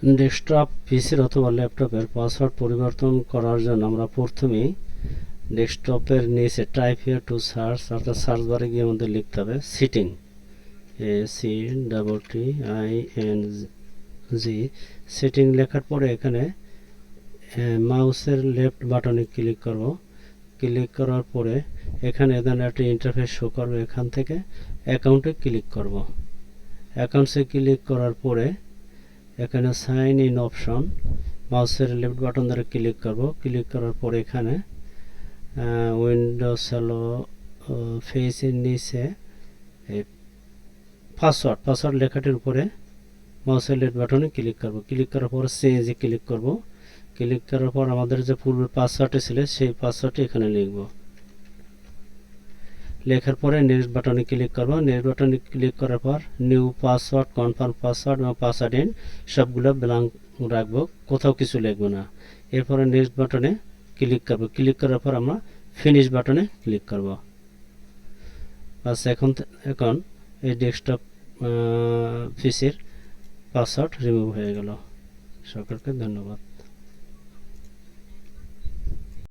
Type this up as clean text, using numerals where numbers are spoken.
Desktop পিসির অথবা ল্যাপটপের পাসওয়ার্ড পরিবর্তন করার জন্য আমরা প্রথমেই ডেস্কটপের নিচে টাইপ হিয়ার টু সার্চ অর্থাৎ সার্চ বারে গিয়ে আমাদের লিখতে হবে সিটিং, SETTING সেটিং লেখার পরে এখানে মাউসের লেফট বাটনে ক্লিক করব। ক্লিক করার পরে এখানে একটা ইন্টারফেস শো করবে। এখান থেকে অ্যাকাউন্টে ক্লিক করব। অ্যাকাউন্টসে ক্লিক করার পরে এখানে সাইন ইন অপশন, মাউসের লেফট বাটন ধরে ক্লিক করব। ক্লিক করার পরে এখানে উইন্ডোজ ফেসের নিচে পাসওয়ার্ড লেখাটির উপরে মাউসের লেফট বাটনে ক্লিক করব। ক্লিক করার পর চেঞ্জে ক্লিক করব। ক্লিক করার পর আমাদের যে পূর্বের পাসওয়ার্ডটি ছিল সেই পাসওয়ার্ডটি এখানে লিখব। লেখার পরে নেক্সট বাটনে ক্লিক করব। নেক্সট বাটনে ক্লিক করার পর নিউ পাসওয়ার্ড, কনফার্ম পাসওয়ার্ড এবং পাসওয়ার্ড ইন সবগুলো ব্ল্যাঙ্ক রাখবো, কোথাও কিছু লিখবো না। এরপরে নেক্সট বাটনে ক্লিক করব। ক্লিক করার পর আমরা ফিনিশ বাটনে ক্লিক করব। বাস এখন এই ডেস্কটপ পিসির পাসওয়ার্ড রিমুভ হয়ে গেল। সকলকে ধন্যবাদ।